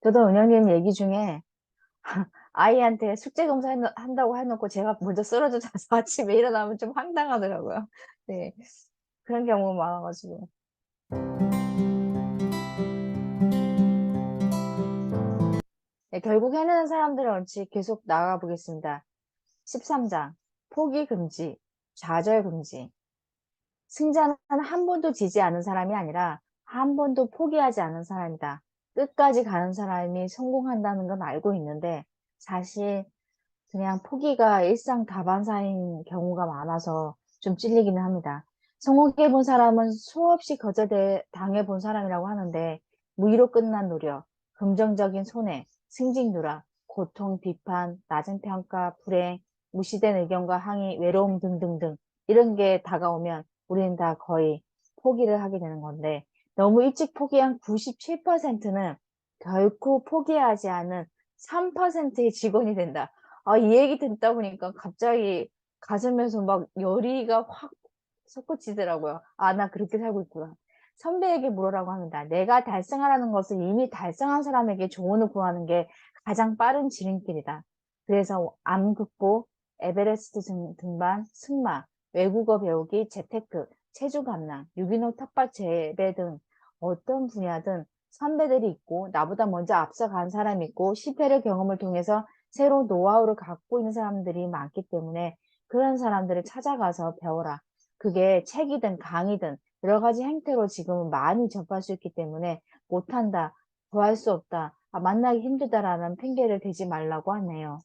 저도 은영님 얘기 중에 아이한테 숙제 검사 한다고 해놓고 제가 먼저 쓰러져 자서 아침에 일어나면 좀 황당하더라고요. 네. 그런 경우 많아가지고. 네, 결국 해내는 사람들의 원칙 계속 나가 보겠습니다. 13장. 포기 금지, 좌절 금지. 승자는 한 번도 지지 않은 사람이 아니라 한 번도 포기하지 않은 사람이다. 끝까지 가는 사람이 성공한다는 건 알고 있는데 사실 그냥 포기가 일상 다반사인 경우가 많아서 좀 찔리기는 합니다. 성공해 본 사람은 수없이 거절당해 본 사람이라고 하는데 무의로 끝난 노력, 긍정적인 손해, 승진 누락, 고통, 비판, 낮은 평가, 불행, 무시된 의견과 항의, 외로움 등등등 이런 게 다가오면 우리는 다 거의 포기를 하게 되는 건데 너무 일찍 포기한 97%는 결코 포기하지 않은 3%의 직원이 된다. 아, 이 얘기 듣다 보니까 갑자기 가슴에서 막 열이가 확 솟구치더라고요. 아, 나 그렇게 살고 있구나. 선배에게 물으라고 합니다. 내가 달성하라는 것을 이미 달성한 사람에게 조언을 구하는 게 가장 빠른 지름길이다. 그래서 암 극복, 에베레스트 등반, 승마, 외국어 배우기, 재테크, 체중 감량, 유기농 텃밭 재배 등 어떤 분야든 선배들이 있고 나보다 먼저 앞서간 사람이 있고 실패를 경험을 통해서 새로운 노하우를 갖고 있는 사람들이 많기 때문에 그런 사람들을 찾아가서 배워라. 그게 책이든 강의든 여러 가지 형태로 지금은 많이 접할 수 있기 때문에 못한다, 구할 수 없다, 아, 만나기 힘들다라는 핑계를 대지 말라고 하네요.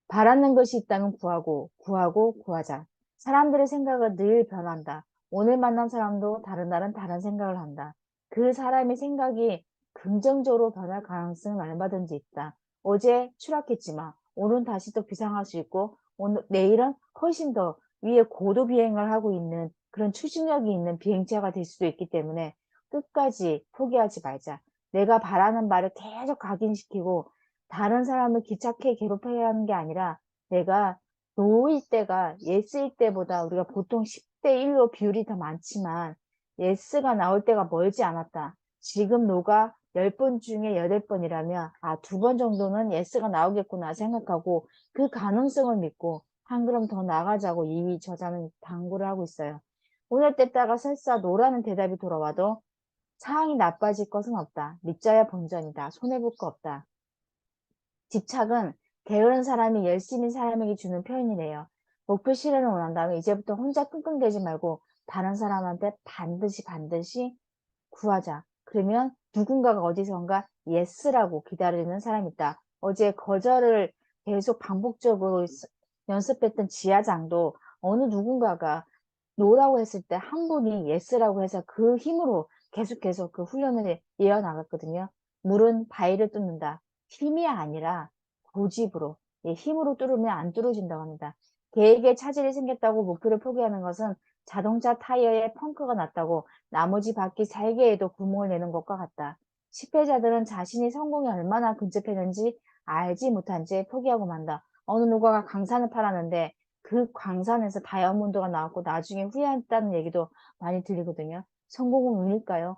바라는 것이 있다면 구하고, 구하고, 구하자. 사람들의 생각은 늘 변한다. 오늘 만난 사람도 다른 날은 다른 생각을 한다. 그 사람의 생각이 긍정적으로 변할 가능성은 얼마든지 있다. 어제 추락했지만 오늘은 다시 또 비상할 수 있고 오늘 내일은 훨씬 더 위에 고도 비행을 하고 있는 그런 추진력이 있는 비행체가 될 수도 있기 때문에 끝까지 포기하지 말자. 내가 바라는 바를 계속 각인시키고 다른 사람을 귀찮게 괴롭혀야 하는 게 아니라 내가 노일 때가 예스일 때보다 우리가 보통 10대 1로 비율이 더 많지만 예스가 나올 때가 멀지 않았다. 지금 노가 10번 중에 8번이라면 아, 2번 정도는 예스가 나오겠구나 생각하고 그 가능성을 믿고 한 걸음 더 나가자고 이 저자는 당부를 하고 있어요. 오늘 때다가 설사 노라는 대답이 돌아와도 상황이 나빠질 것은 없다. 믿자야 본전이다. 손해볼 거 없다. 집착은 게으른 사람이 열심인 사람에게 주는 표현이래요. 목표 실현을 원한다면 이제부터 혼자 끙끙대지 말고 다른 사람한테 반드시 구하자. 그러면 누군가가 어디선가 예스라고 기다리는 사람이 있다. 어제 거절을 계속 반복적으로 연습했던 지하장도 어느 누군가가 노라고 했을 때 한 분이 예스라고 해서 그 힘으로 계속 그 훈련을 이어나갔거든요. 물은 바위를 뚫는다. 힘이 아니라 고집으로, 예, 힘으로 뚫으면 안 뚫어진다고 합니다. 계획에 차질이 생겼다고 목표를 포기하는 것은 자동차 타이어에 펑크가 났다고 나머지 바퀴 3개에도 구멍을 내는 것과 같다. 실패자들은 자신이 성공에 얼마나 근접했는지 알지 못한 채 포기하고 만다. 어느 누가가 강산을 팔았는데 그 광산에서 다이아몬드가 나왔고 나중에 후회했다는 얘기도 많이 들리거든요. 성공은 운일까요?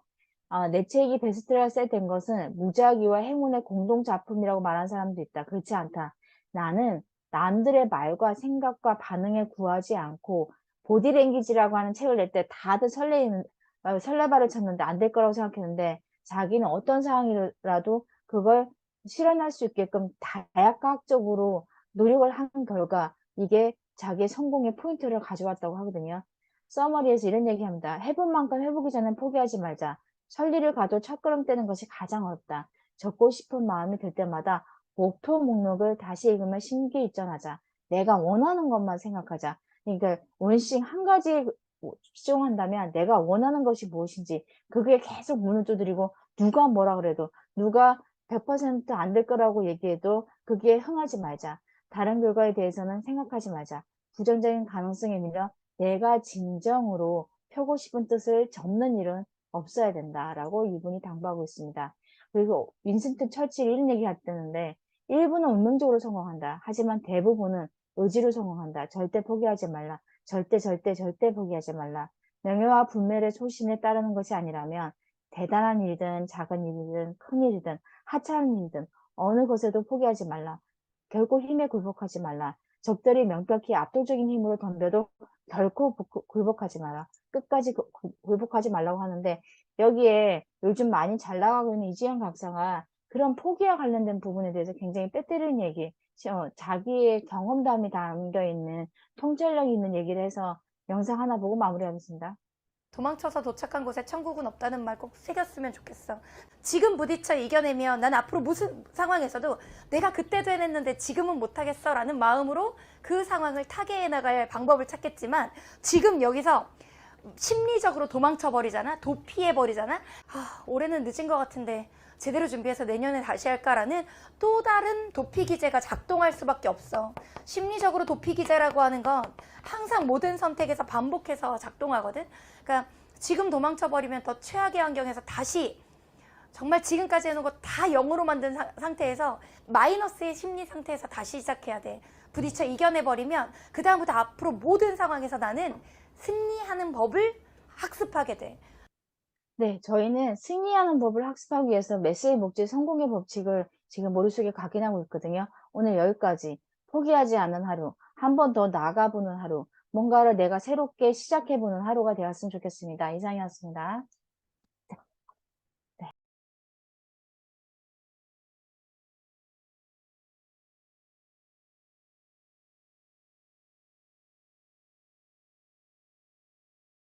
아, 내 책이 베스트셀러 된 것은 무작위와 행운의 공동 작품이라고 말하는 사람도 있다. 그렇지 않다. 나는 남들의 말과 생각과 반응에 구하지 않고 보디랭귀지라고 하는 책을 낼 때 다들 설레발을 쳤는데 안 될 거라고 생각했는데 자기는 어떤 상황이라도 그걸 실현할 수 있게끔 다양과학적으로 노력을 한 결과 이게 자기의 성공의 포인트를 가져왔다고 하거든요. 서머리에서 이런 얘기합니다. 해본 만큼 해보기 전엔 포기하지 말자. 천리를 가도 첫걸음 떼는 것이 가장 어렵다. 적고 싶은 마음이 들 때마다 목표 목록을 다시 읽으며 심기일전하자. 내가 원하는 것만 생각하자. 그러니까 원칙 한 가지 집중한다면 내가 원하는 것이 무엇인지 그게 계속 문을 두드리고 누가 뭐라 그래도 누가 100%안 될 거라고 얘기해도 그게 흥하지 말자. 다른 결과에 대해서는 생각하지 말자. 부정적인 가능성에 밀려 내가 진정으로 펴고 싶은 뜻을 접는 일은 없어야 된다라고 이분이 당부하고 있습니다. 그리고 윈스턴 처칠이 이런 얘기 했다는데 일부는 운명적으로 성공한다. 하지만 대부분은 의지로 성공한다. 절대 포기하지 말라. 절대 포기하지 말라. 명예와 분별의 소신에 따르는 것이 아니라면 대단한 일이든 작은 일이든 큰 일이든 하찮은 일이든 어느 것에도 포기하지 말라. 결코 힘에 굴복하지 말라. 적들이 명백히 압도적인 힘으로 덤벼도 결코 굴복하지 마라. 끝까지 굴복하지 말라고 하는데 여기에 요즘 많이 잘 나가고 있는 이지영 박사가 그런 포기와 관련된 부분에 대해서 굉장히 때때리는 얘기, 자기의 경험담이 담겨 있는 통찰력 있는 얘기를 해서 영상 하나 보고 마무리하겠습니다. 도망쳐서 도착한 곳에 천국은 없다는 말 꼭 새겼으면 좋겠어. 지금 부딪혀 이겨내면 난 앞으로 무슨 상황에서도 내가 그때도 해냈는데 지금은 못하겠어 라는 마음으로 그 상황을 타개해 나갈 방법을 찾겠지만, 지금 여기서 심리적으로 도망쳐버리잖아. 도피해버리잖아. 올해는 늦은 것 같은데 제대로 준비해서 내년에 다시 할까라는 또 다른 도피 기제가 작동할 수밖에 없어. 심리적으로 도피 기제라고 하는 건 항상 모든 선택에서 반복해서 작동하거든. 그러니까 지금 도망쳐버리면 더 최악의 환경에서 다시 정말 지금까지 해놓은 거 다 0으로 만든 상태에서 마이너스의 심리 상태에서 다시 시작해야 돼. 부딪혀 이겨내버리면 그 다음부터 앞으로 모든 상황에서 나는 승리하는 법을 학습하게 돼. 네, 저희는 승리하는 법을 학습하기 위해서 메시의 목적 성공의 법칙을 지금 머릿속에 각인하고 있거든요. 오늘 여기까지. 포기하지 않는 하루, 한 번 더 나아가보는 하루, 뭔가를 내가 새롭게 시작해보는 하루가 되었으면 좋겠습니다. 이상이었습니다.